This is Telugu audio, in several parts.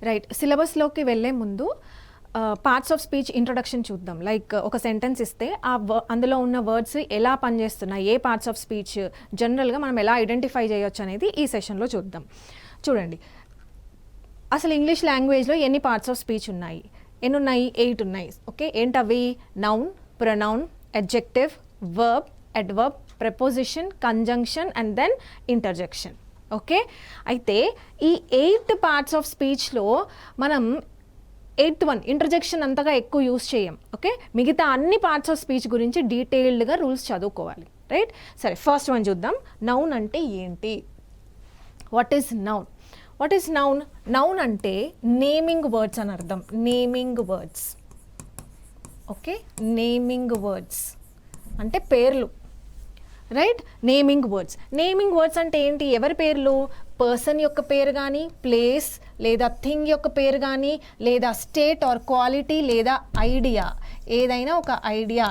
రైట్, సిలబస్లోకి వెళ్ళే ముందు పార్ట్స్ ఆఫ్ స్పీచ్ ఇంట్రొడక్షన్ చూద్దాం. లైక్ ఒక సెంటెన్స్ ఇస్తే అందులో ఉన్న వర్డ్స్ ఎలా పనిచేస్తున్నాయి, ఏ పార్ట్స్ ఆఫ్ స్పీచ్ జనరల్గా మనం ఎలా ఐడెంటిఫై చేయొచ్చు అనేది ఈ సెషన్లో చూద్దాం. చూడండి, అసలు ఇంగ్లీష్ లాంగ్వేజ్లో ఎన్ని పార్ట్స్ ఆఫ్ స్పీచ్ ఉన్నాయి? ఎన్ని ఉన్నాయి? 8 ఉన్నాయి. ఓకే, ఏంటవి? Noun, pronoun, adjective, verb, adverb, preposition, conjunction and then interjection. Okay, అయితే ఈ 8 పార్ట్స్ ఆఫ్ స్పీచ్లో మనం 8th వన్ ఇంటర్జెక్షన్ అంతగా ఎక్కువ యూస్ చేయం. ఓకే, మిగతా అన్ని పార్ట్స్ ఆఫ్ స్పీచ్ గురించి డీటెయిల్డ్గా రూల్స్ చదువుకోవాలి. రైట్, సరే, ఫస్ట్ వన్ చూద్దాం. నౌన్ అంటే ఏంటి? What is noun? What is noun? Noun అంటే నేమింగ్ వర్డ్స్ అని అర్థం. Naming words. Okay, naming words అంటే పేర్లు. Right, naming words. Naming words అంటే ఏంటి? ఎవరి పేర్లు? పర్సన్ యొక్క పేరు కానీ, ప్లేస్ లేదా థింగ్ యొక్క పేరు కానీ, లేదా స్టేట్ ఆర్ క్వాలిటీ లేదా ఐడియా, ఏదైనా ఒక ఐడియా,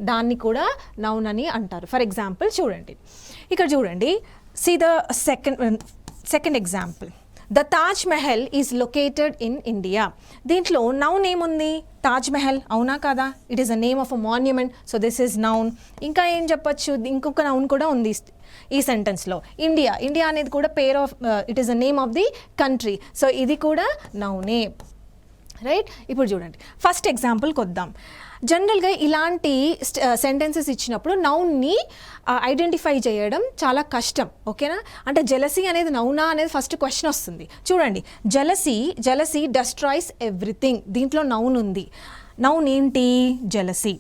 దాన్ని కూడా నౌన్ అని అంటారు. ఫర్ ఎగ్జాంపుల్ చూడండి, ఇక్కడ చూడండి, see the second example. The Taj Mahal is located in India. దీంట్లో నౌన్ ఏముంది? తాజ్ మహల్, అవునా కదా? It is a name of a monument, so this is noun. ఇంకా ఏం చెప్పచ్చు? ఇంకొక నౌన్ కూడా ఉంది ఈ సెంటెన్స్లో. ఇండియా, ఇండియా అనేది కూడా pair of, it is a name of the country, so ఇది కూడా నౌనే. రైట్, ఇప్పుడు చూడండి, ఫస్ట్ ఎగ్జాంపుల్కి వద్దాం. జనరల్గా ఇలాంటి సెంటెన్సెస్ ఇచ్చినప్పుడు నౌన్ని ఐడెంటిఫై చేయడం చాలా కష్టం. ఓకేనా? అంటే జెలసీ అనేది నౌనా అనేది ఫస్ట్ క్వశ్చన్ వస్తుంది. చూడండి, జెలసీ డెస్ట్రాయ్స్ ఎవ్రీథింగ్, దీంట్లో నౌన్ ఉంది. నౌన్ ఏంటి? జెలసీ.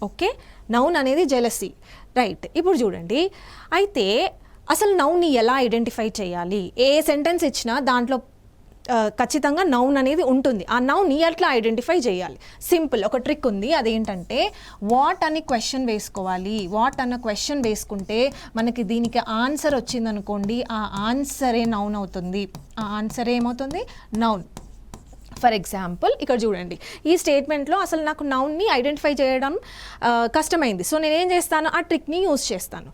ఓకే, నౌన్ అనేది జెలసీ. రైట్, ఇప్పుడు చూడండి, అయితే అసలు నౌన్ని ఎలా ఐడెంటిఫై చేయాలి? ఏ సెంటెన్స్ ఇచ్చినా దాంట్లో ఖచ్చితంగా నౌన్ అనేది ఉంటుంది. ఆ నౌన్ని ఎట్లా ఐడెంటిఫై చేయాలి? సింపుల్, ఒక ట్రిక్ ఉంది. అదేంటంటే వాట్ అని క్వశ్చన్ వేసుకోవాలి. వాట్ అన్న క్వశ్చన్ వేసుకుంటే మనకి దీనికి ఆన్సర్ వచ్చిందనుకోండి, ఆ ఆన్సరే నౌన్ అవుతుంది. ఆ ఆన్సర్ ఏమవుతుంది? నౌన్. ఫర్ ఎగ్జాంపుల్ ఇక్కడ చూడండి, ఈ స్టేట్మెంట్లో అసలు నాకు నౌన్ని ఐడెంటిఫై చేయడం కష్టమైంది. సో నేనేం చేస్తాను? ఆ ట్రిక్ని యూజ్ చేస్తాను.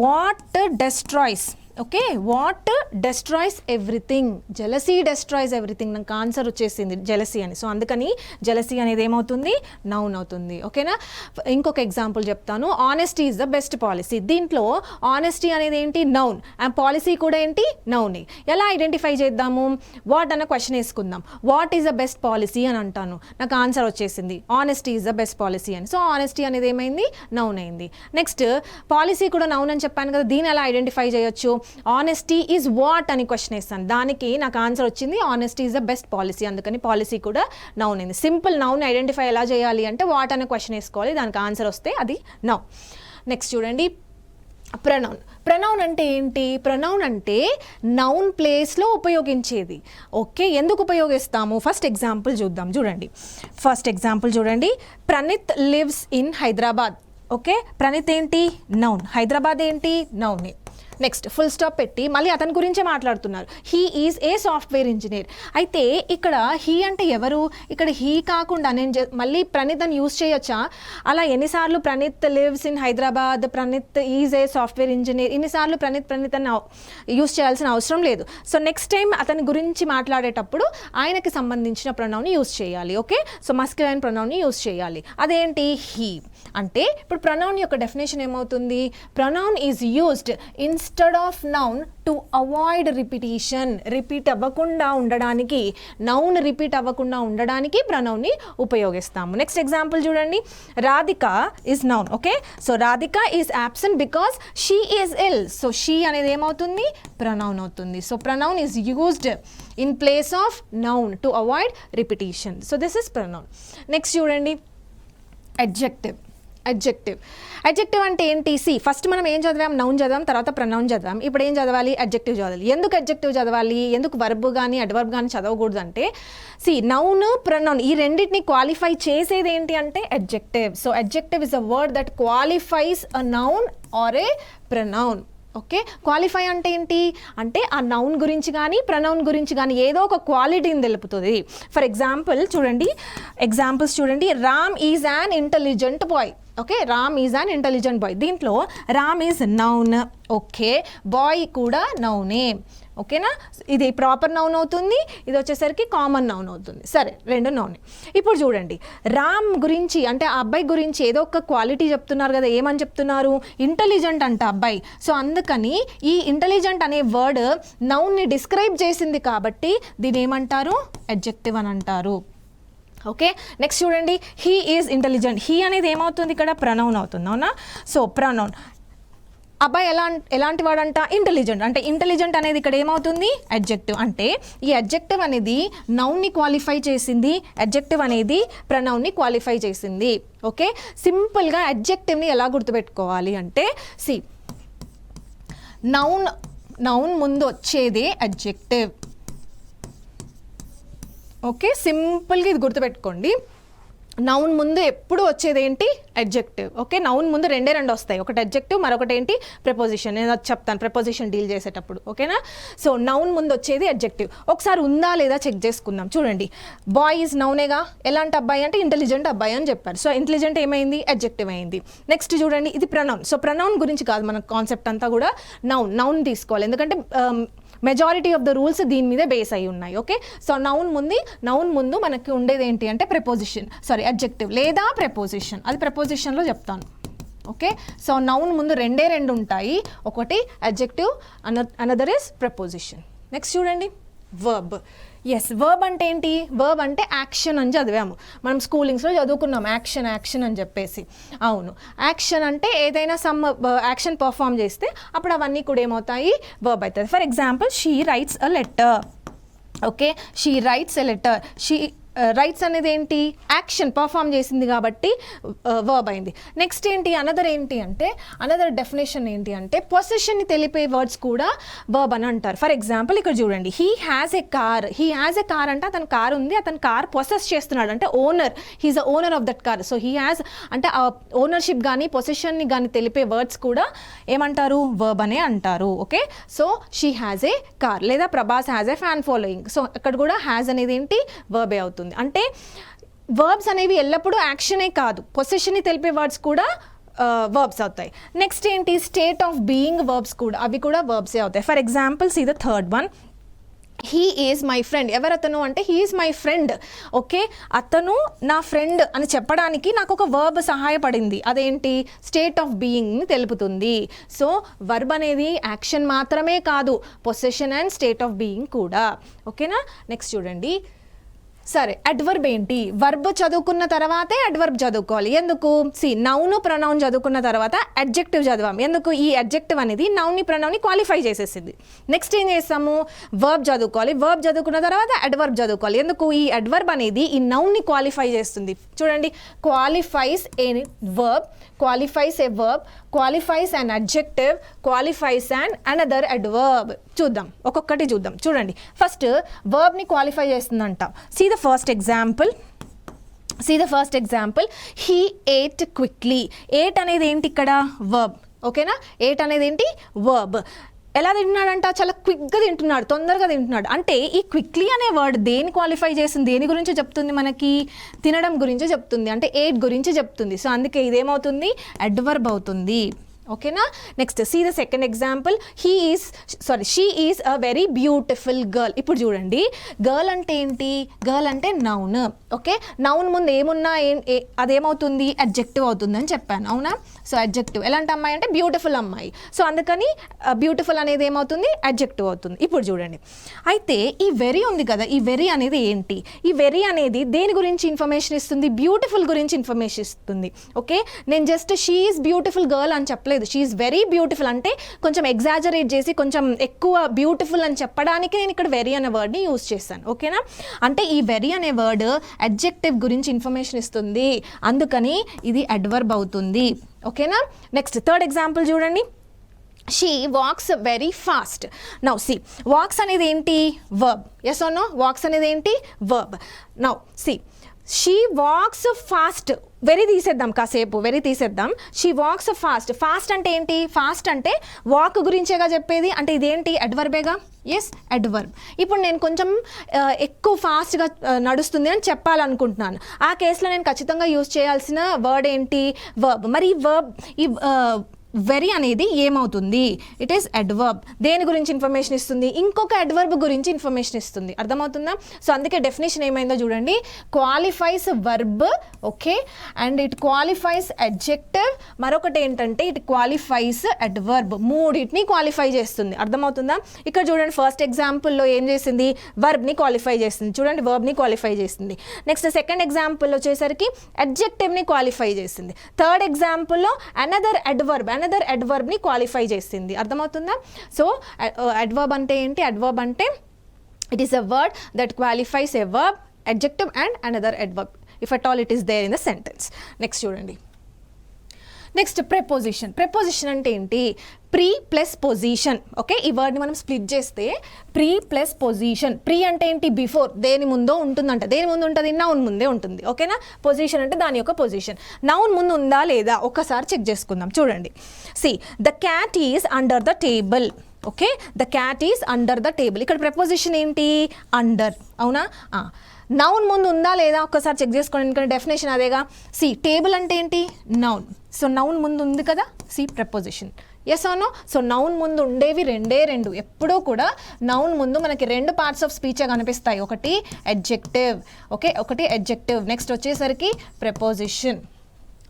What destroys. Okay, what destroys everything. Jealousy destroys everything. నాకు ఆన్సర్ వచ్చేసింది జెలసీ అని. సో అందుకని జెలసీ అనేది ఏమవుతుంది? నౌన్ అవుతుంది. ఓకేనా? ఇంకొక ఎగ్జాంపుల్ చెప్తాను. Honesty is the best policy. దీంట్లో ఆనెస్టీ అనేది ఏంటి? నౌన్. అండ్ పాలసీ కూడా ఏంటి? నౌనే. ఎలా ఐడెంటిఫై చేద్దాము? వాట్ అన్న క్వశ్చన్ వేసుకుందాం. What is the best policy అని అంటాను, నాకు ఆన్సర్ వచ్చేసింది honesty is the best policy అని. సో ఆనెస్టీ అనేది ఏమైంది? నౌన్ అయింది. నెక్స్ట్, పాలసీ కూడా నౌన్ అని చెప్పాను కదా, దీన్ని ఎలా ఐడెంటిఫై చేయొచ్చు? ఆనెస్టీ ఈజ్ వాట్ అని క్వశ్చన్ వేస్తాను, దానికి నాకు ఆన్సర్ వచ్చింది honesty is the best policy, అందుకని పాలసీ కూడా నౌన్ అయింది. సింపుల్, నౌన్ ఐడెంటిఫై ఎలా చేయాలి అంటే వాట్ అనే క్వశ్చన్ వేసుకోవాలి, దానికి ఆన్సర్ వస్తే అది నౌన్. నెక్స్ట్ చూడండి, ప్రొనౌన్. ప్రొనౌన్ అంటే ఏంటి? ప్రొనౌన్ అంటే నౌన్ ప్లేస్లో ఉపయోగించేది. ఓకే, ఎందుకు ఉపయోగిస్తాము? ఫస్ట్ ఎగ్జాంపుల్ చూద్దాం. చూడండి, ఫస్ట్ ఎగ్జాంపుల్ చూడండి. Praneeth lives in Hyderabad. Okay, Praneeth ఏంటి? నౌన్. హైదరాబాద్ ఏంటి? నౌనే. నెక్స్ట్, ఫుల్ స్టాప్ పెట్టి మళ్ళీ అతని గురించే మాట్లాడుతున్నారు. He is a software engineer. అయితే ఇక్కడ హీ అంటే ఎవరు? ఇక్కడ హీ కాకుండా నేను మళ్ళీ ప్రణీత్ అని యూజ్ చేయొచ్చా? అలా ఎన్నిసార్లు Praneeth lives in Hyderabad, Praneeth is a software engineer, ఇన్నిసార్లు ప్రణీత్ అని యూజ్ చేయాల్సిన అవసరం లేదు. సో నెక్స్ట్ టైం అతని గురించి మాట్లాడేటప్పుడు ఆయనకి సంబంధించిన ప్రొనౌన్ని యూజ్ చేయాలి. ఓకే, సో మస్క్యులైన్ ప్రొనౌన్ని యూజ్ చేయాలి. అదేంటి? హీ. అంటే ఇప్పుడు ప్రొనౌన్ యొక్క డెఫినేషన్ ఏమవుతుంది? Pronoun is used instead of noun to avoid repetition. Repeat అవ్వకుండా ఉండడానికి, నౌన్ రిపీట్ అవ్వకుండా ఉండడానికి ప్రొనౌన్ని ఉపయోగిస్తాము. నెక్స్ట్ ఎగ్జాంపుల్ చూడండి. Radhika is noun. Okay, so Radhika is absent because she is ill. So she అనేది ఏమవుతుంది? ప్రొనౌన్ అవుతుంది. So pronoun is used in place of noun to avoid repetition. So this is pronoun. Next చూడండి, అడ్జెక్టివ్. అడ్జెక్టివ్ అంటే ఏంటి? ఫస్ట్ మనం ఏం చదివాం? నౌన్ చదివాం, తర్వాత ప్రొనౌన్ చదివాం. ఇప్పుడు ఏం చదవాలి? అడ్జెక్టివ్ చదవాలి. ఎందుకు అడ్జెక్టివ్ చదవాలి? ఎందుకు వర్బ్ కానీ అడ్వర్బ్ కానీ చదవకూడదు అంటే, నౌన్, ప్రొనౌన్ ఈ రెండింటిని క్వాలిఫై చేసేది ఏంటి అంటే adjective. So adjective is a word that qualifies a noun are A pronoun. Okay, qualify అంటే ఏంటి అంటే ఆ నౌన్ గురించి కానీ ప్రొనౌన్ గురించి కానీ ఏదో ఒక క్వాలిటీని తెలుపుతుంది. ఫర్ ఎగ్జాంపుల్స్ చూడండి, Ram is an intelligent boy. Okay, Ram is an intelligent boy. దీంట్లో Ram is noun, okay, boy కూడా నౌనే, ఓకేనా. ఇది ప్రాపర్ నౌన్ అవుతుంది, ఇది వచ్చేసరికి కామన్ నౌన్ అవుతుంది. సరే, రెండు నౌన్. ఇప్పుడు చూడండి, రామ్ గురించి అంటే ఆ అబ్బాయి గురించి ఏదో ఒక క్వాలిటీ చెప్తున్నారు కదా, ఏమని చెప్తున్నారు, ఇంటెలిజెంట్ అంట అబ్బాయి. సో అందుకని ఈ ఇంటెలిజెంట్ అనే వర్డ్ నౌన్ని డిస్క్రైబ్ చేసింది కాబట్టి దీని ఏమంటారు, అడ్జెక్టివ్ అని అంటారు. ఓకే, నెక్స్ట్ చూడండి, హీ ఈజ్ ఇంటెలిజెంట్. హీ అనేది ఏమవుతుంది ఇక్కడ, ప్రనౌన్ అవుతుంది, అవునా. సో ప్రనౌన్, అబ్బాయి ఎలాంటి వాడంట, ఇంటెలిజెంట్. అంటే ఇంటెలిజెంట్ అనేది ఇక్కడ ఏమవుతుంది, అడ్జెక్టివ్. అంటే ఈ అడ్జెక్టివ్ అనేది నౌన్ని క్వాలిఫై చేసింది, అడ్జెక్టివ్ అనేది ప్రనౌన్ని క్వాలిఫై చేసింది. ఓకే, సింపుల్గా అడ్జెక్టివ్ని ఎలా గుర్తుపెట్టుకోవాలి అంటే, సి నౌన్ ముందు వచ్చేదే అడ్జెక్టివ్. ఓకే, సింపుల్గా ఇది గుర్తుపెట్టుకోండి, నౌన్ ముందు ఎప్పుడు వచ్చేది ఏంటి, అడ్జెక్టివ్. ఓకే, నౌన్ ముందు రెండు వస్తాయి, ఒకటి అడ్జెక్టివ్, మరొకటి ఏంటి, ప్రపోజిషన్. నేను అది చెప్తాను ప్రపోజిషన్ డీల్ చేసేటప్పుడు, ఓకేనా. సో నౌన్ ముందు వచ్చేది అడ్జెక్టివ్. ఒకసారి ఉందా లేదా చెక్ చేసుకుందాం. చూడండి, బాయ్ ఈజ్ నౌనేగా, ఎలాంటి అబ్బాయి అంటే ఇంటెలిజెంట్ అబ్బాయి అని చెప్పారు. సో ఇంటెలిజెంట్ ఏమైంది, అడ్జెక్టివ్ అయింది. నెక్స్ట్ చూడండి, ఇది ప్రనౌన్. సో ప్రనౌన్ గురించి కాదు మన కాన్సెప్ట్ అంతా కూడా, నౌన్ తీసుకోవాలి, ఎందుకంటే మెజారిటీ ఆఫ్ ద రూల్స్ దీని మీదే బేస్ అయి ఉన్నాయి. ఓకే, సో నౌన్ ముందు మనకి ఉండేది ఏంటి అంటే ప్రపోజిషన్, సారీ అడ్జెక్టివ్ లేదా ప్రపోజిషన్. అది ప్రపోజిషన్లో చెప్తాను. ఓకే, సో నౌన్ ముందు రెండు ఉంటాయి, ఒకటి adjective, another is preposition. Next చూడండి, వర్బ్. ఎస్, వర్బ్ అంటే ఏంటి, వర్బ్ అంటే యాక్షన్ అని చదివాము మనం స్కూలింగ్స్లో చదువుకున్నాం, యాక్షన్ అని చెప్పేసి. అవును, యాక్షన్ అంటే ఏదైనా సమ్ యాక్షన్ పర్ఫామ్ చేస్తే అప్పుడు అవన్నీ కూడా ఏమవుతాయి, వర్బ్ అవుతుంది. For example, she rights a letter. Okay, she rights a letter. Rights అనేది ఏంటి, యాక్షన్ పర్ఫామ్ చేసింది కాబట్టి వర్బ్ అయింది. నెక్స్ట్ ఏంటి, అనదర్ డెఫినేషన్ ఏంటి అంటే పొసెషన్ని తెలిపే వర్డ్స్ కూడా వర్బ్ అని అంటారు. ఫర్ ఎగ్జాంపుల్ ఇక్కడ చూడండి, he has a car. He has a car అంటే అతని కార్ ఉంది, అతని కార్ పొసెస్ చేస్తున్నాడు అంటే owner, he is the owner of that car. So he has అంటే ఆ ఓనర్షిప్ కానీ పొసెషన్ని కానీ తెలిపే వర్డ్స్ కూడా ఏమంటారు, వర్బ్ అనే అంటారు. Okay, so she has a car, లేదా Prabhas has a fan following. So ఇక్కడ కూడా హ్యాస్ అనేది ఏంటి, వర్బే అవుతుంది. అంటే వర్బ్స్ అనేవి ఎల్లప్పుడూ యాక్షనే కాదు, పొసెషన్ని తెలిపే వర్డ్స్ కూడా వర్బ్స్ అవుతాయి. నెక్స్ట్ ఏంటి, స్టేట్ ఆఫ్ బీయింగ్ వర్బ్స్ కూడా, అవి కూడా వర్బ్సే అవుతాయి. For example see the third one, he is my friend. ఎవరతను అంటే he is my friend. Okay, అతను నా ఫ్రెండ్ అని చెప్పడానికి నాకు ఒక వర్బ్ సహాయపడింది, అదేంటి, స్టేట్ ఆఫ్ బీయింగ్ని తెలుపుతుంది. సో వర్బ్ అనేది యాక్షన్ మాత్రమే కాదు, possession and state of being కూడా. ఓకేనా. నెక్స్ట్ చూడండి, సరే అడ్వర్బ్ ఏంటి, వర్బ్ చదువుకున్న తర్వాతే అడ్వర్బ్ చదువుకోవాలి. ఎందుకు, నౌన్ ప్రనౌన్ చదువుకున్న తర్వాత అడ్జెక్టివ్ చదివాం, ఎందుకు, ఈ అడ్జెక్టివ్ అనేది నౌన్ని ప్రనౌన్ని క్వాలిఫై చేసేసింది. నెక్స్ట్ ఏం చేస్తాము, వర్బ్ చదువుకోవాలి, వర్బ్ చదువుకున్న తర్వాత అడ్వర్బ్ చదువుకోవాలి, ఎందుకు, ఈ అడ్వర్బ్ అనేది ఈ నౌన్ని క్వాలిఫై చేస్తుంది. చూడండి, qualifies A verb, qualifies a verb, qualifies an adjective, qualifies an another adverb. చూద్దాం, ఒక్కొక్కటి చూద్దాం. చూడండి, ఫస్ట్ వర్బ్ని క్వాలిఫై చేస్తుందంట. See the first example, he ate quickly. ate అనేది ఏంటి ఇక్కడ, verb. ఓకేనా, ate అనేది ఏంటి, verb. ఎలా తింటున్నాడంట, చాలా క్విక్గా తింటున్నాడు, తొందరగా తింటున్నాడు. అంటే ఈ క్విక్లీ అనే వర్డ్ దేని క్వాలిఫై చేస్తుంది, దేని గురించి చెప్తుంది, మనకి తినడం గురించి చెప్తుంది, అంటే ఎయిట్ గురించి చెప్తుంది. సో అందుకే ఇదేమవుతుంది, అడ్వర్బ్ అవుతుంది. ఓకేనా. Next see the second example, she is a very beautiful girl. ఇప్పుడు చూడండి, గర్ల్ అంటే ఏంటి, గర్ల్ అంటే నౌన్. ఓకే, నౌన్ ముందు ఏమున్నా అదేమవుతుంది, అడ్జెక్టివ్ అవుతుంది అని చెప్పాను, అవునా. సో అడ్జెక్టివ్, ఎలాంటి అమ్మాయి అంటే బ్యూటిఫుల్ అమ్మాయి. సో అందుకని బ్యూటిఫుల్ అనేది ఏమవుతుంది, అడ్జెక్టివ్ అవుతుంది. ఇప్పుడు చూడండి, అయితే ఈ వెరీ ఉంది కదా, ఈ వెరీ అనేది ఏంటి, ఈ వెరీ అనేది దేని గురించి ఇన్ఫర్మేషన్ ఇస్తుంది, బ్యూటిఫుల్ గురించి ఇన్ఫర్మేషన్ ఇస్తుంది. ఓకే, నేను just she is beautiful girl అని చెప్పలేదు, షీ ఈజ్ వెరీ బ్యూటిఫుల్ అంటే కొంచెం ఎగ్జాజరేట్ చేసి కొంచెం ఎక్కువ బ్యూటిఫుల్ అని చెప్పడానికి నేను ఇక్కడ వెరీ అనే వర్డ్ని యూజ్ చేశాను. ఓకేనా, అంటే ఈ వెరీ అనే వర్డ్ అడ్జెక్టివ్ గురించి ఇన్ఫర్మేషన్ ఇస్తుంది, అందుకని ఇది అడ్వర్బ్ అవుతుంది. ఓకేనా. నెక్స్ట్ థర్డ్ ఎగ్జాంపుల్ చూడండి, she walks very fast. Now see, walks అనేది ఏంటి, verb. Yes or no, walks అనేది ఏంటి, verb. Now see, she walks fast, very తీసేద్దాం కాసేపు, వెరీ తీసేద్దాం. She walks fast. ఫాస్ట్ అంటే ఏంటి? ఫాస్ట్ అంటే వాక్ గురించేగా చెప్పేది, అంటే ఇదేంటి? అడ్వర్బేగా. Yes, adverb. ఇప్పుడు నేను కొంచెం ఎక్కువ ఫాస్ట్గా నడుస్తుంది అని చెప్పాలనుకుంటున్నాను. ఆ కేసులో నేను ఖచ్చితంగా యూజ్ చేయాల్సిన వర్డ్ ఏంటి? వర్బ్. మరి ఈ వర్బ్, ఈ వెరీ అనేది ఏమవుతుంది? It is adverb. దేని గురించి ఇన్ఫర్మేషన్ ఇస్తుంది? ఇంకొక అడ్వర్బ్ గురించి ఇన్ఫర్మేషన్ ఇస్తుంది. అర్థమవుతుందా? సో అందుకే డెఫినేషన్ ఏమైందో చూడండి. Qualifies verb, okay, and it qualifies adjective. మరొకటి ఏంటంటే ఇట్ క్వాలిఫైస్ అడ్వర్బ్. మూడింటిని క్వాలిఫై చేస్తుంది. అర్థమవుతుందా? ఇక్కడ చూడండి, ఫస్ట్ ఎగ్జాంపుల్లో ఏం చేసింది? వర్బ్ని క్వాలిఫై చేసింది. చూడండి, వర్బ్ని క్వాలిఫై చేసింది. నెక్స్ట్ సెకండ్ ఎగ్జాంపుల్ వచ్చేసరికి అడ్జెక్టివ్ని క్వాలిఫై చేసింది. థర్డ్ ఎగ్జాంపుల్లో అనదర్ అడ్వర్బ్ని క్వాలిఫై చేసింది. అర్థమవుతుందా? సో అడ్వర్బ్ అంటే ఏంటి? అడ్వర్బ్ అంటే it is a word that qualifies a verb, adjective and another adverb if at all it is there in the sentence. Next చూడండి, నెక్స్ట్ ప్రెపోజిషన్. ప్రెపోజిషన్ అంటే ఏంటి? Pre plus position. ఓకే, ఈ వర్డ్ని మనం స్ప్లిట్ చేస్తే ప్రీ ప్లస్ పొజిషన్. ప్రీ అంటే ఏంటి? బిఫోర్, దేని ముందో ఉంటుందంట. దేని ముందు ఉంటుంది? నౌన్ ముందే ఉంటుంది. ఓకేనా? పొజిషన్ అంటే దాని యొక్క పొజిషన్. నౌన్ ముందు ఉందా లేదా ఒక్కసారి చెక్ చేసుకుందాం. చూడండి, see the cat is under the table. Okay, the cat is under the table. ఇక్కడ ప్రెపోజిషన్ ఏంటి? అండర్. అవునా? నౌన్ ముందు ఉందా లేదా ఒక్కసారి చెక్ చేసుకోండి, ఎందుకంటే డెఫినేషన్ అదేగా. సి టేబుల్ అంటే ఏంటి? నౌన్. సో నౌన్ ముందు ఉంది కదా, see preposition. Yes or no? So noun ముందు ఉండేవి రెండు. ఎప్పుడూ కూడా నౌన్ ముందు మనకి రెండు పార్ట్స్ ఆఫ్ స్పీచే కనిపిస్తాయి. ఒకటి అడ్జెక్టివ్, ఓకే, ఒకటి అడ్జెక్టివ్. నెక్స్ట్ వచ్చేసరికి ప్రెపోజిషన్.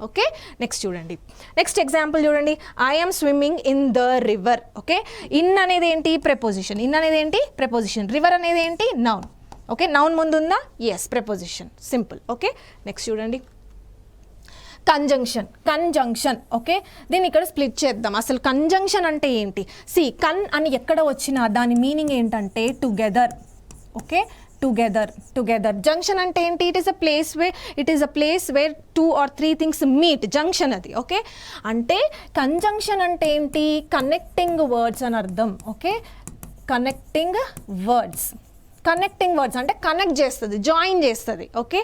ఓకే, నెక్స్ట్ చూడండి, నెక్స్ట్ ఎగ్జాంపుల్ చూడండి. I am swimming in the river. Okay, in అనేది ఏంటి? ప్రెపోజిషన్. ఇన్ అనేది ఏంటి? ప్రెపోజిషన్. రివర్ అనేది ఏంటి? నౌన్. ఓకే, నౌన్ ముందు ఉందా? Yes, preposition. Simple. Okay, next చూడండి, కంజంక్షన్. ఓకే, దీన్ని ఇక్కడ స్ప్లిట్ చేద్దాం. అసలు కంజంక్షన్ అంటే ఏంటి? సి కన్ అని ఎక్కడ వచ్చినా దాని మీనింగ్ ఏంటంటే టుగెదర్. Okay, together. జంక్షన్ అంటే ఏంటి? It is a place where 2 or 3 things meet. Junction అది. ఓకే, అంటే కంజంక్షన్ అంటే ఏంటి? కనెక్టింగ్ వర్డ్స్ అని అర్థం. ఓకే, కనెక్టింగ్ వర్డ్స్ అంటే కనెక్ట్ చేస్తుంది, జాయిన్ చేస్తుంది. ఓకే,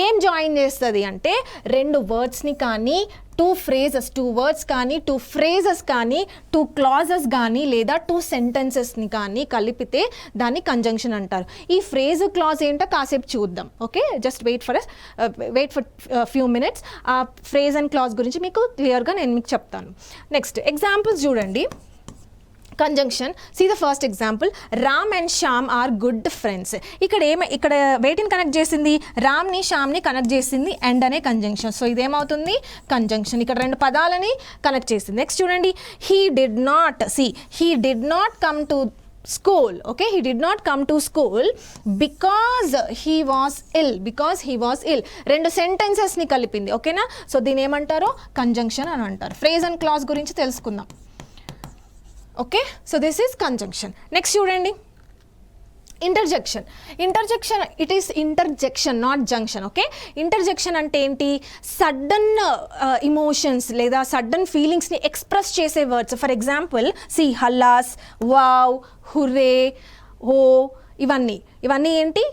ఏం జాయిన్ చేస్తుంది అంటే రెండు వర్డ్స్ని కానీ, 2 వర్డ్స్ కానీ, 2 phrases కానీ, 2 clauses కానీ, లేదా 2 sentencesని కానీ కలిపితే దాన్ని కంజంక్షన్ అంటారు. ఈ ఫ్రేజ్ క్లాజ్ ఏంటో కాసేపు చూద్దాం. Okay, just wait for few minutes. ఆ ఫ్రేజ్ అండ్ క్లాజ్ గురించి మీకు క్లియర్గా నేను మీకు చెప్తాను. నెక్స్ట్ ఎగ్జాంపుల్స్ చూడండి. Conjunction. See the first example, Ram and Shyam are good friends. ఇక్కడ వేటిని కనెక్ట్ చేసింది? రామ్ని శ్యామ్ని కనెక్ట్ చేసింది అండ్ అనే కంజంక్షన్. సో ఇదేమవుతుంది? కంజంక్షన్. ఇక్కడ రెండు పదాలని కనెక్ట్ చేసింది. నెక్స్ట్ చూడండి, he did not come to school. Okay, he did not come to school because he was ill. రెండు సెంటెన్సెస్ని కలిపింది. ఓకేనా? సో దీని ఏమంటారు? కంజంక్షన్ అని అంటారు. ఫ్రేజ్ అండ్ క్లాజ్ గురించి తెలుసుకుందాం. Okay, so this is conjunction. Next చూడండి, interjection. It is interjection, not junction. Okay, interjection అంటే ఏంటి? సడన్ ఇమోషన్స్ లేదా సడన్ ఫీలింగ్స్ని ఎక్స్ప్రెస్ చేసే words. For example, see alas, wow, hurray, ho, ఇవన్నీ ఏంటి?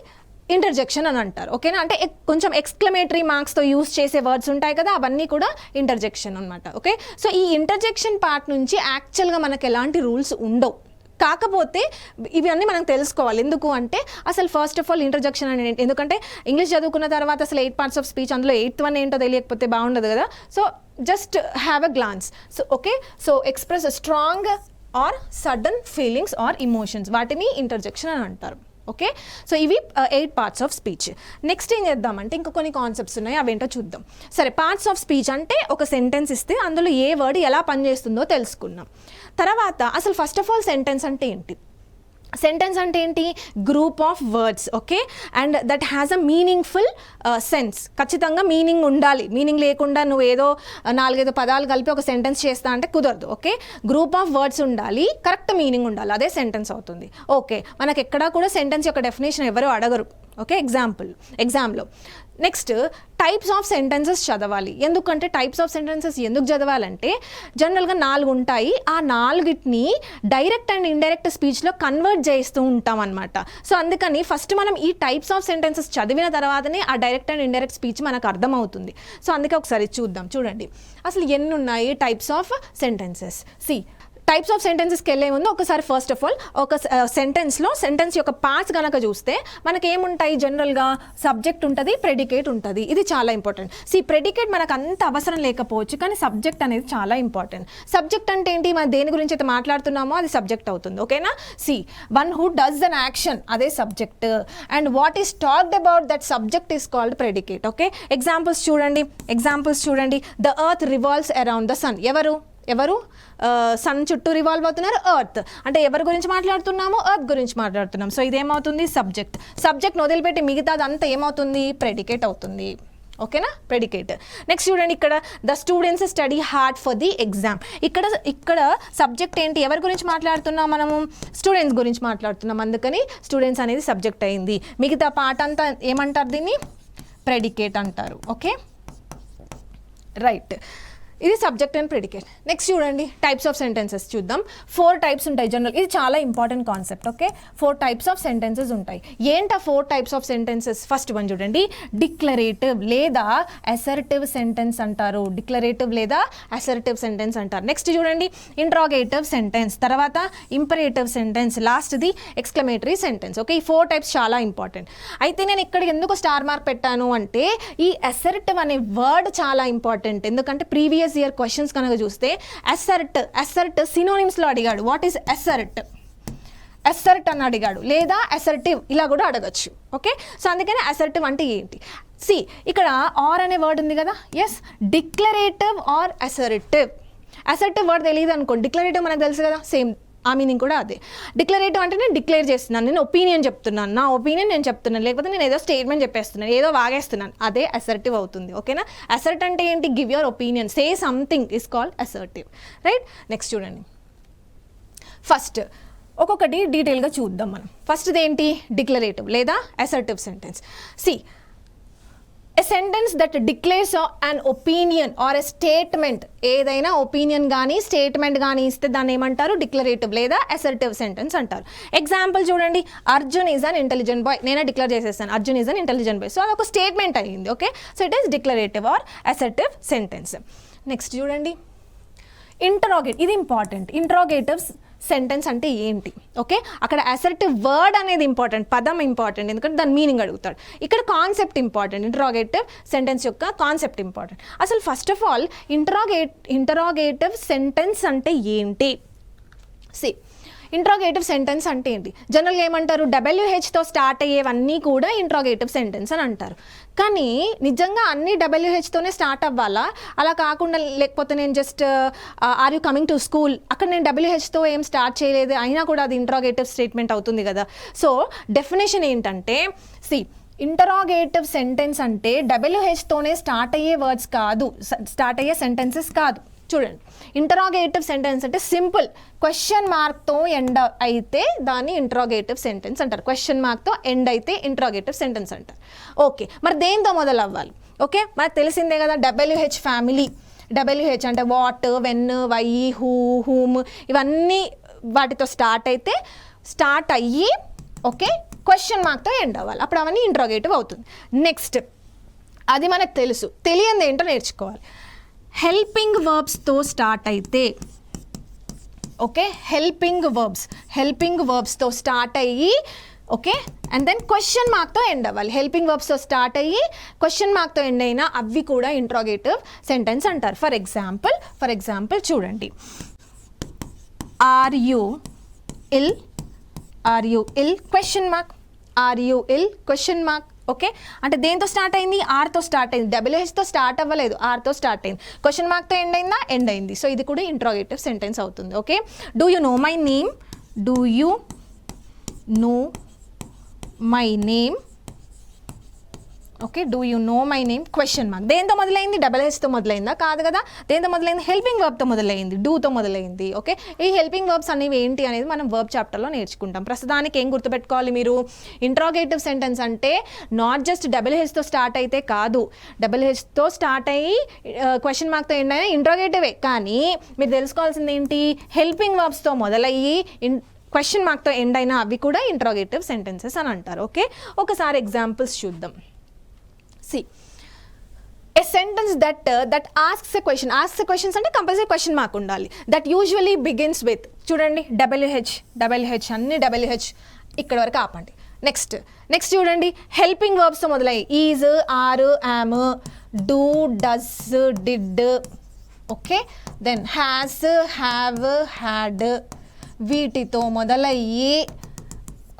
ఇంటర్జెక్షన్ అని అంటారు. ఓకేనా? అంటే కొంచెం ఎక్స్క్లమేటరీ మార్క్స్తో యూస్ చేసే వర్డ్స్ ఉంటాయి కదా, అవన్నీ కూడా ఇంటర్జెక్షన్ అనమాట. ఓకే, సో ఈ ఇంటర్జెక్షన్ పార్ట్ నుంచి యాక్చువల్గా మనకు ఎలాంటి రూల్స్ ఉండవు. కాకపోతే ఇవన్నీ మనం తెలుసుకోవాలి. ఎందుకు అంటే అసలు ఫస్ట్ ఆఫ్ ఆల్ ఇంటర్జెక్షన్ అని, ఎందుకంటే ఇంగ్లీష్ చదువుకున్న తర్వాత అసలు 8 parts ఆఫ్ స్పీచ్, అందులో 8th one ఏంటో తెలియకపోతే బాగుండదు కదా. So just have a glance. So okay, so express strong or sudden feelings or emotions, వాటిని ఇంటర్జెక్షన్ అని అంటారు. ఓకే, సో ఇవి 8 parts ఆఫ్ స్పీచ్. నెక్స్ట్ ఏం చేద్దామంటే ఇంకా కొన్ని కాన్సెప్ట్స్ ఉన్నాయి, అవేంటో చూద్దాం. సరే, పార్ట్స్ ఆఫ్ స్పీచ్ అంటే ఒక సెంటెన్స్ ఇస్తే అందులో ఏ వర్డ్ ఎలా పనిచేస్తుందో తెలుసుకున్నాం. తర్వాత అసలు ఫస్ట్ ఆఫ్ ఆల్ సెంటెన్స్ అంటే ఏంటి? సెంటెన్స్ అంటే ఏంటి? Group of words. Okay, and that has a meaningful sense. ఖచ్చితంగా మీనింగ్ ఉండాలి. మీనింగ్ లేకుండా నువ్వు ఏదో 4-5 పదాలు కలిపి ఒక సెంటెన్స్ చేస్తా అంటే కుదరదు. ఓకే, గ్రూప్ ఆఫ్ వర్డ్స్ ఉండాలి, కరెక్ట్ మీనింగ్ ఉండాలి, అదే సెంటెన్స్ అవుతుంది. ఓకే, మనకు ఎక్కడా కూడా సెంటెన్స్ యొక్క డెఫినేషన్ ఎవరు అడగరు. ఓకే, ఎగ్జామ్లో. నెక్స్ట్ టైప్స్ ఆఫ్ సెంటెన్సెస్ చదవాలి. ఎందుకంటే టైప్స్ ఆఫ్ సెంటెన్సెస్ ఎందుకు చదవాలంటే జనరల్గా 4 ఉంటాయి. ఆ 4ని డైరెక్ట్ అండ్ ఇండైరెక్ట్ స్పీచ్లో కన్వర్ట్ చేస్తూ ఉంటాం అనమాట. సో అందుకని ఫస్ట్ మనం ఈ టైప్స్ ఆఫ్ సెంటెన్సెస్ చదివిన తర్వాతనే ఆ డైరెక్ట్ అండ్ ఇండైరెక్ట్ స్పీచ్ మనకు అర్థమవుతుంది. సో అందుకే ఒకసారి చూద్దాం. చూడండి అసలు ఎన్ని ఉన్నాయి types of sentences. Types of సెంటెన్సెస్కి వెళ్ళే ముందు ఒకసారి ఫస్ట్ ఆఫ్ ఆల్ ఒక సెంటెన్స్ యొక్క పార్ట్స్ కనుక చూస్తే మనకి ఏముంటాయి, జనరల్గా సబ్జెక్ట్ ఉంటుంది, ప్రెడికేట్ ఉంటుంది. ఇది చాలా ఇంపార్టెంట్. ప్రెడికేట్ మనకు అంత అవసరం లేకపోవచ్చు, కానీ సబ్జెక్ట్ అనేది చాలా ఇంపార్టెంట్. సబ్జెక్ట్ అంటే ఏంటి, మనం దేని గురించి అయితే మాట్లాడుతున్నామో అది సబ్జెక్ట్ అవుతుంది. ఓకేనా. One who does an action, అదే subject. And what is talked about that subject is called predicate. Okay, examples చూడండి. The earth revolves around the sun. ఎవరు సన్ చుట్టూ రివాల్వ్ అవుతున్నారు, ఎర్త్. అంటే ఎవరి గురించి మాట్లాడుతున్నాము, ఎర్త్ గురించి మాట్లాడుతున్నాం. సో ఇదేమవుతుంది, సబ్జెక్ట్ వదిలిపెట్టి మిగతాదంతా ఏమవుతుంది, ప్రెడికేట్ అవుతుంది. ఓకేనా, ప్రెడికేట్. నెక్స్ట్ చూడండి, ఇక్కడ the students study hard for the exam. ఇక్కడ సబ్జెక్ట్ ఏంటి, ఎవరి గురించి మాట్లాడుతున్నాం, మనము స్టూడెంట్స్ గురించి మాట్లాడుతున్నాం, అందుకని స్టూడెంట్స్ అనేది సబ్జెక్ట్ అయింది. మిగతా పార్ట్ అంతా ఏమంటారు, దీన్ని ప్రెడికేట్ అంటారు. Okay, right. ఇది సబ్జెక్ట్ అండ్ ప్రెడికేట్. నెక్స్ట్ చూడండి, టైప్స్ ఆఫ్ సెంటెన్సెస్ చూద్దాం. 4 టైప్స్ ఉంటాయి జనరల్. ఇది చాలా important concept. Okay, 4 types of sentences ఉంటాయి. ఏంటా 4 types of sentences? First one చూడండి, డిక్లరేటివ్ లేదా అసర్టివ్ సెంటెన్స్ అంటారు. నెక్స్ట్ చూడండి, ఇంట్రాగేటివ్ సెంటెన్స్, తర్వాత ఇంపరేటివ్ సెంటెన్స్, లాస్ట్ది ఎక్స్క్లమేటరీ సెంటెన్స్. ఓకే, ఈ 4 టైప్స్ చాలా ఇంపార్టెంట్. అయితే నేను ఇక్కడ ఎందుకు స్టార్ మార్క్ పెట్టాను అంటే ఈ అసర్టివ్ అనే వర్డ్ చాలా ఇంపార్టెంట్. ఎందుకంటే ప్రీవియస్ ఇయర్ క్వశ్చన్స్ కనుక చూస్తే అసర్ట్ సినోనిమ్స్లో అడిగాడు. వాట్ ఈస్ అసర్ట్ అని అడిగాడు, లేదా అసర్టివ్ ఇలా కూడా అడగచ్చు. ఓకే, సో అందుకని అసర్టివ్ అంటే ఏంటి? ఇక్కడ ఆర్ అనే వర్డ్ ఉంది కదా. Yes, declarative or assertive word తెలియదు అనుకోండి, డిక్లరేటివ్ మనకు తెలుసు కదా, సేమ్ ఆ మీనింగ్ కూడా అదే. డిక్లరేటివ్ అంటే నేను డిక్లేర్ చేస్తున్నాను, నేను ఒపీనియన్ చెప్తున్నాను, నా ఒపీనియన్ నేను చెప్తున్నాను, లేకపోతే నేను ఏదో స్టేట్మెంట్ చెప్పేస్తున్నాను, ఏదో వాగేస్తున్నాను, అదే అసర్టివ్ అవుతుంది. ఓకేనా. అసర్ట్ అంటే ఏంటి, give your opinion, say something is called assertive. Right. Next చూడండి, ఫస్ట్ ఒక్కొక్కటి డీటెయిల్గా చూద్దాం మనం. ఫస్ట్ది ఏంటి, డిక్లరేటివ్ లేదా assertive sentence. A sentence that declares an opinion or a statement, ఏదైనా ఒపీనియన్ కానీ స్టేట్మెంట్ కానీ ఇస్తే దాన్ని ఏమంటారు, డిక్లరేటివ్ లేదా అసర్టివ్ సెంటెన్స్ అంటారు. ఎగ్జాంపుల్ చూడండి, Arjun is an intelligent boy. నేనే డిక్లేర్ చేసేస్తాను Arjun is an intelligent boy. So అదొక స్టేట్మెంట్ అయ్యింది. Okay, so it is declarative or assertive sentence. Next చూడండి, ఇంటరాగేట్. ఇది ఇంపార్టెంట్. ఇంటరాగేటివ్ సెంటెన్స్ అంటే ఏంటి? ఓకే, అక్కడ అసర్టివ్ వర్డ్ అనేది ఇంపార్టెంట్, పదం ఇంపార్టెంట్, ఎందుకంటే దాని మీనింగ్ అడుగుతాడు. ఇక్కడ కాన్సెప్ట్ ఇంపార్టెంట్. ఇంటరాగేటివ్ సెంటెన్స్ యొక్క కాన్సెప్ట్ ఇంపార్టెంట్. అసలు first of all interrogative sentence అంటే ఏంటి? ఇంట్రాగేటివ్ సెంటెన్స్ అంటే ఏంటి? జనరల్గా ఏమంటారు, WHతో స్టార్ట్ అయ్యేవన్నీ కూడా ఇంట్రాగేటివ్ సెంటెన్స్ అని అంటారు. కానీ నిజంగా అన్ని WHతోనే స్టార్ట్ అవ్వాలా? అలా కాకుండా లేకపోతే నేను just are you coming to school, అక్కడ నేను WHతో ఏం స్టార్ట్ చేయలేదు అయినా కూడా అది ఇంట్రాగేటివ్ స్టేట్మెంట్ అవుతుంది కదా. సో డెఫినేషన్ ఏంటంటే, ఇంటరాగేటివ్ సెంటెన్స్ అంటే WHతోనే స్టార్ట్ అయ్యే వర్డ్స్ కాదు, స్టార్ట్ అయ్యే సెంటెన్సెస్ కాదు. చూడండి, ఇంటరాగేటివ్ సెంటెన్స్ అంటే సింపుల్, క్వశ్చన్ మార్క్తో ఎండ్ అయితే దాన్ని ఇంటరాగేటివ్ సెంటెన్స్ అంటారు. క్వశ్చన్ మార్క్తో ఎండ్ అయితే ఇంటరాగేటివ్ సెంటెన్స్ అంటారు. ఓకే, మరి దేంతో మొదలు అవ్వాలి? ఓకే, మనకు తెలిసిందే కదా, WH ఫ్యామిలీ. WH అంటే what, when, why, who, whom, ఇవన్నీ వాటితో స్టార్ట్ అయ్యి ఓకే క్వశ్చన్ మార్క్తో ఎండ్ అవ్వాలి. అప్పుడు అవన్నీ ఇంటరాగేటివ్ అవుతుంది. నెక్స్ట్, అది మనకు తెలుసు, తెలియంది ఏంటో నేర్చుకోవాలి. హెల్పింగ్ వర్బ్స్తో స్టార్ట్ అయితే, ఓకే, హెల్పింగ్ వర్బ్స్తో స్టార్ట్ అయ్యి ఓకే, అండ్ దెన్ క్వశ్చన్ మార్క్తో ఎండ్ అవ్వాలి. హెల్పింగ్ వర్బ్స్తో స్టార్ట్ అయ్యి క్వశ్చన్ మార్క్తో ఎండ్ అయినా అవి కూడా ఇంట్రాగేటివ్ సెంటెన్స్ అంటారు. ఫర్ ఎగ్జాంపుల్ చూడండి, are you ill question mark, are you ill question mark. Okay, అంటే దేంతో స్టార్ట్ అయింది? ఆర్తో స్టార్ట్ అయింది. WHతో స్టార్ట్ అవ్వలేదు, ఆర్తో స్టార్ట్ అయింది. క్వశ్చన్ మార్క్తో ఎండ్ అయిందా? ఎండ్ అయింది. సో ఇది కూడా ఇంట్రాగేటివ్ సెంటెన్స్ అవుతుంది. Okay, do you know my name, okay, do you know my name question mark. దేంతో మొదలైంది? డబల్ హెచ్తో మొదలైందా? కాదు కదా. దేంతో మొదలైంది? హెల్పింగ్ వర్బ్తో మొదలైంది, డూతో మొదలైంది. ఓకే, ఈ హెల్పింగ్ వర్బ్స్ అనేవి ఏంటి అనేది మనం వర్బ్ చాప్టర్లో నేర్చుకుంటాం. ప్రస్తుతానికి ఏం గుర్తుపెట్టుకోవాలి మీరు? ఇంట్రాగేటివ్ సెంటెన్స్ అంటే నాట్ జస్ట్ డబుల్ హెచ్తో స్టార్ట్ అయితే కాదు, డబుల్ హెచ్తో స్టార్ట్ అయ్యి క్వశ్చన్ మార్క్తో ఎండ్ అయినా ఇంట్రాగేటివే. కానీ మీరు తెలుసుకోవాల్సింది ఏంటి? హెల్పింగ్ వర్బ్స్తో మొదలయ్యి క్వశ్చన్ మార్క్తో ఎండ్ అయినా అవి కూడా ఇంట్రాగేటివ్ సెంటెన్సెస్ అని అంటారు. ఓకే, ఒకసారి ఎగ్జాంపుల్స్ చూద్దాం. See, a sentence that asks a question. Asks a questions అంటే కంపల్సరీ క్వశ్చన్ మార్క్ ఉండాలి. That usually begins with, చూడండి, WH అన్ని WH ఇక్కడ వరకు ఆపండి. నెక్స్ట్ చూడండి, హెల్పింగ్ వర్బ్స్తో మొదలయ్యి is, are, am, do, does, did. Okay, then has, have, had వీటితో మొదలయ్యి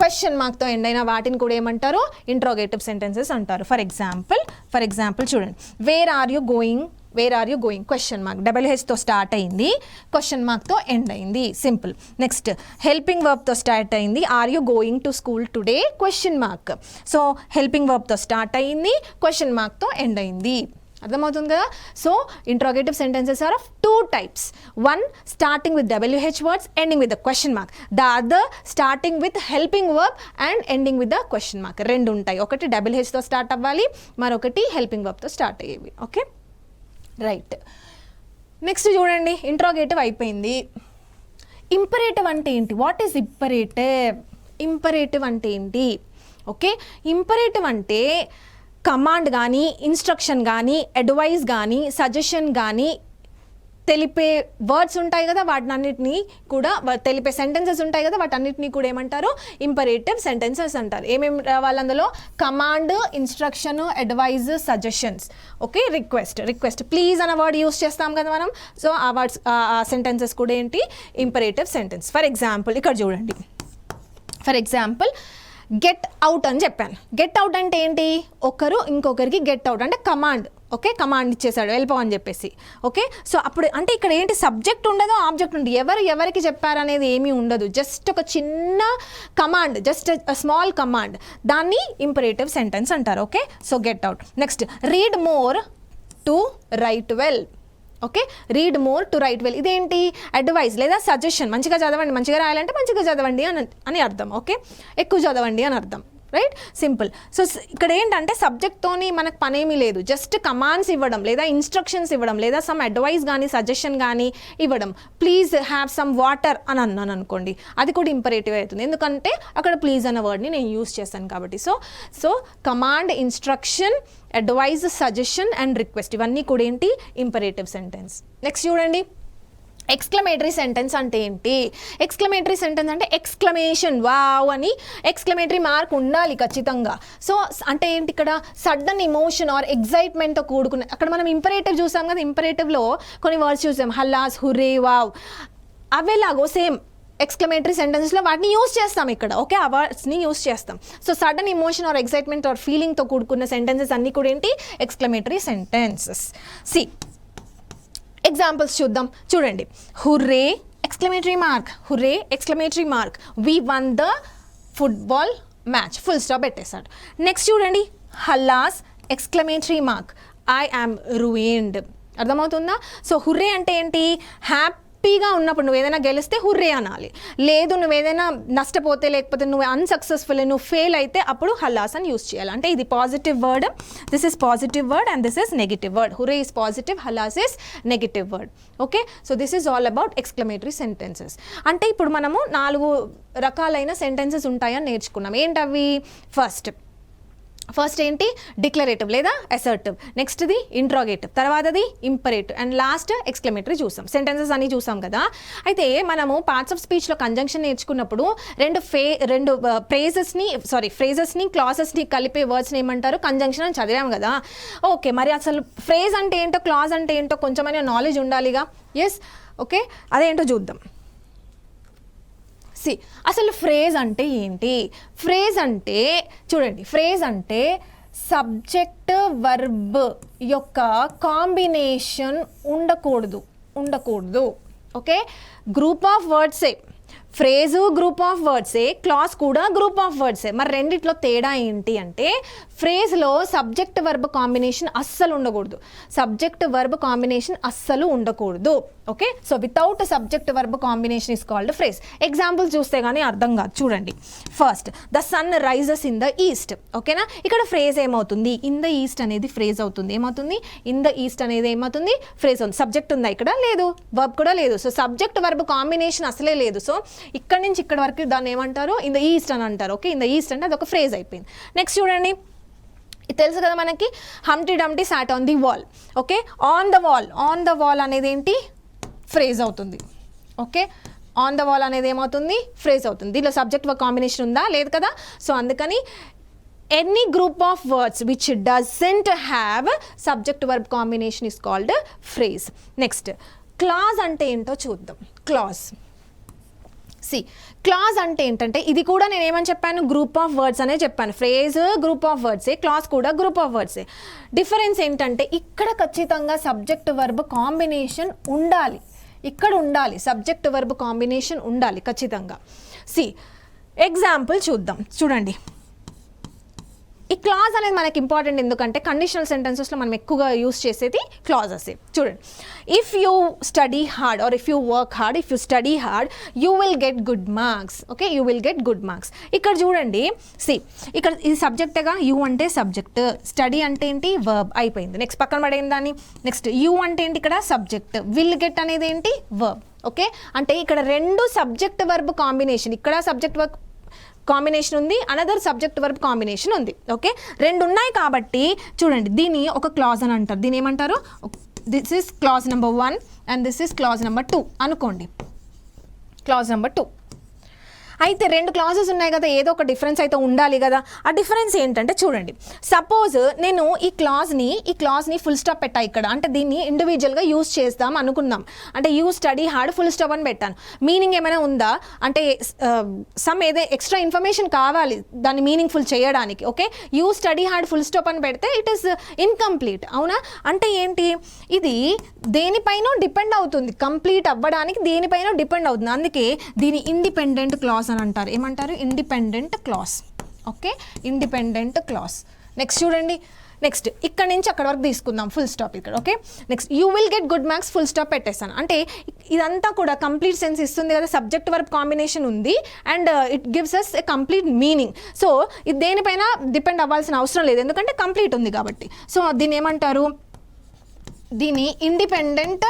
క్వశ్చన్ మార్క్తో ఎండ్ అయిన వాటిని కూడా ఏమంటారు? ఇంట్రోగేటివ్ సెంటెన్సెస్ అంటారు. ఫర్ ఎగ్జాంపుల్ చూడండి, where are you going question mark, double హెచ్తో స్టార్ట్ అయింది, క్వశ్చన్ మార్క్తో ఎండ్ అయింది, సింపుల్. నెక్స్ట్ హెల్పింగ్ వర్బ్తో స్టార్ట్ అయింది, are you going to school today question mark. So helping వర్బ్తో స్టార్ట్ అయింది, క్వశ్చన్ మార్క్తో ఎండ్ అయింది. అర్థమవుతుంది కదా. So interrogative sentences are of two types. One starting with WH words ending with the question mark. The other starting with helping verb and ending with the question mark. రెండు ఉంటాయి, ఒకటి WHతో స్టార్ట్ అవ్వాలి, మరొకటి హెల్పింగ్ వర్బ్తో స్టార్ట్ అయ్యేవి. Okay, right. నెక్స్ట్ చూడండి, ఇంట్రాగేటివ్ అయిపోయింది. ఇంపరేటివ్ అంటే ఏంటి? వాట్ ఈజ్ ఇంపరేటివ్ అంటే ఏంటి? ఓకే, ఇంపరేటివ్ అంటే కమాండ్ కానీ, ఇన్స్ట్రక్షన్ కానీ, అడ్వైస్ కానీ, సజెషన్ కానీ తెలిపే వర్డ్స్ ఉంటాయి కదా, వాటినన్నిటినీ కూడా తెలిపే సెంటెన్సెస్ ఉంటాయి కదా, వాటన్నిటినీ కూడా ఏమంటారు? ఇంపరేటివ్ సెంటెన్సెస్ అంటారు. ఏమేమి రావాలి అందులో? Command, instruction, advice, suggestions. Okay, request please అన్న వర్డ్ యూస్ చేస్తాం కదా మనం. సో ఆ వర్డ్స్, ఆ సెంటెన్సెస్ కూడా ఏంటి? Imperative sentence. ఫర్ ఎగ్జాంపుల్ ఇక్కడ చూడండి, గెట్ అవుట్ అని చెప్పాను. గెట్ అవుట్ అంటే ఏంటి? ఒకరు ఇంకొకరికి గెట్ అవుట్ అంటే కమాండ్. ఓకే, కమాండ్ ఇచ్చేసాడు వెళ్ళిపో అని చెప్పేసి. ఓకే, సో అప్పుడు అంటే ఇక్కడ ఏంటి? సబ్జెక్ట్ ఉండదు, ఆబ్జెక్ట్ ఉండదు, ఎవరికి చెప్పారనేది ఏమీ ఉండదు, జస్ట్ ఒక చిన్న కమాండ్, జస్ట్ స్మాల్ కమాండ్, దాన్ని ఇంపరేటివ్ సెంటెన్స్ అంటారు. Okay, so get out. Next read more to right well. Okay, read more to right well ఇదేంటి? అడ్వైస్ లేదా సజెషన్. మంచిగా చదవండి, మంచిగా రాయాలంటే మంచిగా చదవండి అని అర్థం. ఓకే, ఎక్కువ చదవండి అని అర్థం. Right, simple. సో ఇక్కడ ఏంటంటే సబ్జెక్ట్తోని మనకు పనేమీ లేదు, జస్ట్ కమాండ్స్ ఇవ్వడం లేదా ఇన్స్ట్రక్షన్స్ ఇవ్వడం లేదా సమ్ అడ్వైస్ కానీ సజెషన్ కానీ ఇవ్వడం. ప్లీజ్ హ్యావ్ సమ్ వాటర్ అని అన్నాను అనుకోండి, అది కూడా ఇంపరేటివ్ అవుతుంది, ఎందుకంటే అక్కడ ప్లీజ్ అన్న వర్డ్ని నేను యూస్ చేస్తాను కాబట్టి. So command, instruction, advice, suggestion and request ఇవన్నీ కూడా ఏంటి? Imperative sentence. నెక్స్ట్ చూడండి, ఎక్స్క్లమేటరీ సెంటెన్స్ అంటే ఏంటి? ఎక్స్క్లమేటరీ సెంటెన్స్ అంటే ఎక్స్క్లమేషన్, వావ్ అని ఎక్స్క్లమేటరీ మార్క్ ఉండాలి ఖచ్చితంగా. సో అంటే ఏంటి? ఇక్కడ సడన్ ఇమోషన్ ఆర్ ఎగ్జైట్మెంట్తో కూడుకున్న, అక్కడ మనం ఇంపరేటివ్ చూసాం కదా, ఇంపరేటివ్లో కొన్ని వర్డ్స్ చూసాం, హల్లాస్, హుర్రే, వావ్, అవేలాగో సేమ్ ఎక్స్క్లమేటరీ సెంటెన్సెస్లో వాటిని యూస్ చేస్తాం ఇక్కడ. ఓకే, ఆ వర్డ్స్ని యూస్ చేస్తాం. So sudden emotion or excitement or ఫీలింగ్తో కూడుకున్న సెంటెన్సెస్ అన్నీ కూడా ఏంటి? Exclamatory sentences. సి ఎగ్జాంపుల్స్ చూద్దాం. చూడండి, hurray exclamatory mark, hurray exclamatory mark, we won the football match, full stop పెట్టేశాడు. నెక్స్ట్ చూడండి, alas exclamatory mark, I am ruined. అర్థమవుతుందా? సో హుర్రే అంటే ఏంటి? హ్యాపీగా ఉన్నప్పుడు, నువ్వు ఏదైనా గెలిస్తే హుర్రే అనాలి, లేదు నువ్వు ఏదైనా నష్టపోతే లేకపోతే నువ్వు అన్సక్సెస్ఫుల్, నువ్వు ఫెయిల్ అయితే అప్పుడు హల్లాస్ అని యూస్ చేయాలి. అంటే ఇది positive word, this is positive word and this is negative word. Hurray is positive, alas is negative word. Okay, so this is all about exclamatory sentences. అంటే ఇప్పుడు మనము 4 రకాలైన సెంటెన్సెస్ ఉంటాయని నేర్చుకున్నాం. ఏంటవి? ఫస్ట్ ఏంటి? డిక్లరేటివ్ లేదా అసర్టివ్, నెక్స్ట్ది ఇంట్రాగేటివ్, తర్వాతది ఇంపరేటివ్ అండ్ లాస్ట్ ఎక్స్క్లమేటరీ చూసాం. సెంటెన్సెస్ అన్ని చూసాం కదా. అయితే మనము పార్ట్స్ ఆఫ్ స్పీచ్లో కంజంక్షన్ నేర్చుకున్నప్పుడు రెండు ఫ్రేజెస్ని క్లాసెస్ని కలిపే వర్డ్స్ని ఏమంటారు? కంజంక్షన్ అని చదివాం కదా. ఓకే, మరి అసలు ఫ్రేజ్ అంటే ఏంటో, క్లాజ్ అంటే ఏంటో కొంచెమైనా నాలెడ్జ్ ఉండాలిగా. ఎస్, ఓకే, అదేంటో చూద్దాం. అసలు ఫ్రేజ్ అంటే ఏంటి? ఫ్రేజ్ అంటే చూడండి, ఫ్రేజ్ అంటే సబ్జెక్ట్ వర్బ్ యొక్క కాంబినేషన్ ఉండకూడదు. ఓకే, గ్రూప్ ఆఫ్ వర్డ్సే ఫ్రేజు గ్రూప్ ఆఫ్ వర్డ్సే, క్లాస్ కూడా గ్రూప్ ఆఫ్ వర్డ్సే. మరి రెండిట్లో తేడా ఏంటి అంటే ఫ్రేజ్లో సబ్జెక్ట్ వర్బ్ కాంబినేషన్ అస్సలు ఉండకూడదు. సబ్జెక్ట్ వర్బ్ కాంబినేషన్ అస్సలు ఉండకూడదు. Okay, so without subject verb combination is called phrase. Example చూస్తే కానీ అర్థం కాదు. చూడండి, first the sun rises in the east. ఓకేనా, ఇక్కడ ఫ్రేజ్ ఏమవుతుంది? ఇన్ ద ఈస్ట్ అనేది ఫ్రేజ్ అవుతుంది. ఏమవుతుంది? ఇన్ ద ఈస్ట్ అనేది ఏమవుతుంది? ఫ్రేజ్ అవుతుంది. సబ్జెక్ట్ ఉందా ఇక్కడ? లేదు. వర్బ్ కూడా లేదు. సో సబ్జెక్ట్ వర్బ్ కాంబినేషన్ అసలే లేదు. సో ఇక్కడ నుంచి ఇక్కడ వరకు దాన్ని ఏమంటారు? ఇన్ ద ఈస్ట్ అని అంటారు. ఓకే, ఇన్ ద ఈస్ట్ అంటే అదొక ఫ్రేజ్ అయిపోయింది. నెక్స్ట్ చూడండి, ఇది తెలుసు కదా మనకి, Humpty Dumpty sat on the wall. Okay, on the wall. On the wall అనేది ఏంటి? ఫ్రేజ్ అవుతుంది. ఓకే, ఆన్ ద వాల్ అనేది ఏమవుతుంది? ఫ్రేజ్ అవుతుంది. దీనిలో సబ్జెక్ట్ వర్బ్ కాంబినేషన్ ఉందా? లేదు కదా. సో అందుకని any group of words which doesn't have subject verb combination is called phrase. Next, clause అంటే ఏంటో చూద్దాం. క్లాజ్, క్లాజ్ అంటే ఏంటంటే ఇది కూడా నేను ఏమని చెప్పాను? గ్రూప్ ఆఫ్ వర్డ్స్ అనే చెప్పాను. ఫ్రేజ్ గ్రూప్ ఆఫ్ వర్డ్సే, క్లాజ్ కూడా గ్రూప్ ఆఫ్ వర్డ్సే. డిఫరెన్స్ ఏంటంటే ఇక్కడ ఖచ్చితంగా సబ్జెక్ట్ వర్బ్ కాంబినేషన్ ఉండాలి. ఇక్కడ ఉండాలి, సబ్జెక్ట్ వర్బ్ కాంబినేషన్ ఉండాలి ఖచ్చితంగా. ఎగ్జాంపుల్ చూద్దాం. చూడండి, ఈ క్లాజ్ అనేది మనకి ఇంపార్టెంట్ ఎందుకంటే కండిషనల్ సెంటెన్సెస్లో మనం ఎక్కువగా యూస్ చేసేది క్లాజెస్. చూడండి, if you study hard or if you work hard, if you study hard you will get good marks. Okay, you will get good marks. ఇక్కడ చూడండి, ఇక్కడ ఇది సబ్జెక్ట్గా, యూ అంటే సబ్జెక్ట్, స్టడీ అంటే ఏంటి? వర్బ్. అయిపోయింది. నెక్స్ట్ పక్కన పడేది దాన్ని. నెక్స్ట్ యూ అంటే ఏంటి? ఇక్కడ సబ్జెక్ట్. విల్ గెట్ అనేది ఏంటి? వర్బ్. ఓకే, అంటే ఇక్కడ రెండు సబ్జెక్ట్ వర్బ్ కాంబినేషన్, ఇక్కడ సబ్జెక్ట్ వర్బ్ కాంబినేషన్ ఉంది, అనదర్ సబ్జెక్ట్ వర్బ్ కాంబినేషన్ ఉంది. ఓకే, రెండు ఉన్నాయి కాబట్టి చూడండి, దీన్ని ఒక క్లాజ్ అని అంటారు. దీని ఏమంటారు? This is clause number 1 and this is clause number 2 అనుకోండి. క్లాజ్ నెంబర్ 2 అయితే రెండు క్లాజెస్ ఉన్నాయి కదా, ఏదో ఒక డిఫరెన్స్ అయితే ఉండాలి కదా. ఆ డిఫరెన్స్ ఏంటంటే చూడండి, సపోజ్ నేను ఈ క్లాజ్ని ఫుల్ స్టాప్ పెట్టా ఇక్కడ, అంటే దీన్ని ఇండివిజువల్గా యూజ్ చేద్దాం అనుకున్నాం. అంటే you study hard full stop అని పెట్టాను. మీనింగ్ ఏమైనా ఉందా అంటే సమ్ ఏదో ఎక్స్ట్రా ఇన్ఫర్మేషన్ కావాలి దాన్ని మీనింగ్ఫుల్ చేయడానికి. Okay, you study hard full stop అని పెడితే ఇట్ ఈస్ ఇన్కంప్లీట్. అవునా, అంటే ఏంటి? ఇది దేనిపైన డిపెండ్ అవుతుంది, కంప్లీట్ అవ్వడానికి దేనిపైన డిపెండ్ అవుతుంది. అందుకే దీని ఇండిపెండెంట్ క్లాజ్ అని అంటారు. ఏమంటారు? Independent clause. Okay, independent clause. Next చూడండి, నెక్స్ట్ ఇక్కడ నుంచి అక్కడ వరకు తీసుకుందాం ఫుల్ స్టాప్ ఇక్కడ. Okay, next you will get good marks full stop పెట్టేస్తాను. అంటే ఇదంతా కూడా కంప్లీట్ సెన్స్ ఇస్తుంది కదా, సబ్జెక్ట్ వర్బ్ కాంబినేషన్ ఉంది and it gives us a complete meaning. So ఇది దేనిపైన డిపెండ్ అవ్వాల్సిన అవసరం లేదు ఎందుకంటే కంప్లీట్ ఉంది కాబట్టి. సో దీన్ని ఏమంటారు? దీన్ని ఇండిపెండెంట్,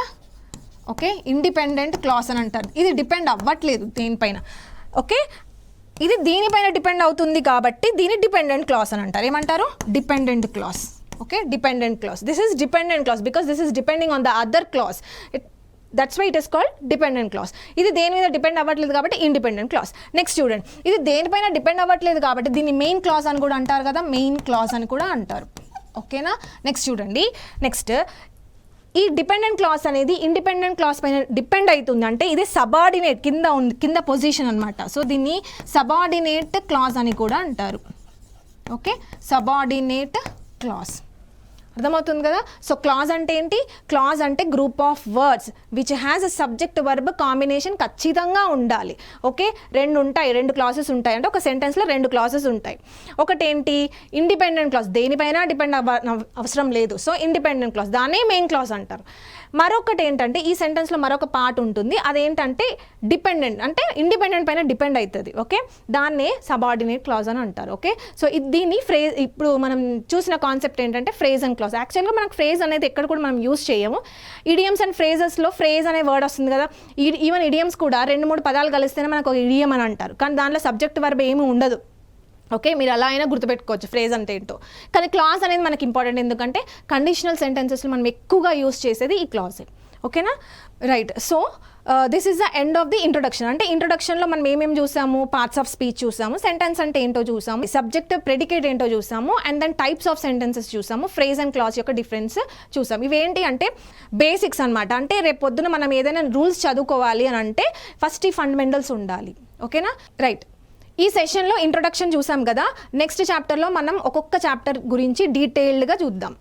ఓకే, ఇండిపెండెంట్ క్లాజ్ అని అంటారు. ఇది డిపెండ్ అవ్వట్లేదు దేనిపైన. ఓకే, ఇది దీనిపైన డిపెండ్ అవుతుంది కాబట్టి దీన్ని డిపెండెంట్ క్లాజ్ అని అంటారు. ఏమంటారు? Dependent clause. Okay, dependent clause. This is dependent clause because this is depending on the other clause. That's why it is called dependent clause. ఇది దేని మీద డిపెండ్ అవ్వట్లేదు కాబట్టి ఇండిపెండెంట్ క్లాజ్. నెక్స్ట్ చూడండి, ఇది దేనిపైన డిపెండ్ అవ్వట్లేదు కాబట్టి దీన్ని మెయిన్ క్లాజ్ అని కూడా అంటారు కదా, మెయిన్ క్లాజ్ అని కూడా అంటారు. ఓకేనా, నెక్స్ట్ చూడండి, నెక్స్ట్ ఈ డిపెండెంట్ క్లాజ్ అనేది ఇండిపెండెంట్ క్లాజ్ పైన డిపెండ్ అవుతుంది. అంటే ఇది సబార్డినేట్ కింద పొజిషన్ అనమాట. సో దీన్ని సబార్డినేట్ క్లాజ్ అని కూడా అంటారు. Okay, subordinate clause. అర్థమవుతుంది కదా. సో క్లాజ్ అంటే ఏంటి? క్లాజ్ అంటే group of words which has a subject verb combination ఖచ్చితంగా ఉండాలి. ఓకే, రెండు క్లాసెస్ ఉంటాయి. అంటే ఒక సెంటెన్స్లో రెండు క్లాసెస్ ఉంటాయి. ఒకటేంటి? ఇండిపెండెంట్ క్లాజ్, దేనిపైన డిపెండ్ అవసరం లేదు. సో ఇండిపెండెంట్ క్లాజ్, దాన్నే మెయిన్ క్లాజ్ అంటారు. మరొకటి ఏంటంటే ఈ సెంటెన్స్లో మరొక పార్ట్ ఉంటుంది, అదేంటంటే డిపెండెంట్, అంటే ఇండిపెండెంట్ పైన డిపెండ్ అవుతుంది. ఓకే, దాన్నే సబార్డినేట్ క్లాజ్ అని అంటారు. ఓకే, సో దీన్ని ఫ్రేజ్, ఇప్పుడు మనం చూసిన కాన్సెప్ట్ ఏంటంటే ఫ్రేజ్ అండ్ క్లాజ్. యాక్చువల్గా మనకు ఫ్రేజ్ అనేది ఎక్కడ కూడా మనం యూజ్ చేయము. ఇడియమ్స్ అండ్ ఫ్రేజెస్లో ఫ్రేజ్ అనే వర్డ్ వస్తుంది కదా, ఈవెన్ ఇడియమ్స్ కూడా 2-3 పదాలు కలిస్తేనే మనకు ఒక ఇడియం అని అంటారు. కానీ దాంట్లో సబ్జెక్ట్ వర్బ్ ఏమీ ఉండదు. ఓకే, మీరు అలా అయినా గుర్తుపెట్టుకోవచ్చు ఫ్రేజ్ అంటే ఏంటో. కానీ క్లాజ్ అనేది మనకి ఇంపార్టెంట్ ఎందుకంటే కండిషనల్ సెంటెన్సెస్లో మనం ఎక్కువగా యూజ్ చేసేది ఈ క్లాజ్. ఓకేనా, right. So this is the end of the introduction. అంటే ఇంట్రొడక్షన్లో మనం ఏమేమి చూసాము? పార్ట్స్ ఆఫ్ స్పీచ్ చూసాము, సెంటెన్స్ అంటే ఏంటో చూసాము, సబ్జెక్ట్ ప్రెడికేట్ ఏంటో చూసాము, and then types of sentences చూసాము, ఫ్రేజ్ అండ్ క్లాజ్ యొక్క డిఫరెన్స్ చూసాము. ఇవేంటి అంటే బేసిక్స్ అనమాట. అంటే రేపు పొద్దున మనం ఏదైనా రూల్స్ చదువుకోవాలి అని అంటే ఫస్ట్ ఈ ఫండమెంటల్స్ ఉండాలి. ఓకేనా, రైట్. ఈ సెషన్లో ఇంట్రొడక్షన్ చూసాం కదా, నెక్స్ట్ చాప్టర్లో మనం ఒక్కొక్క చాప్టర్ గురించి డీటెయిల్డ్గా చూద్దాం.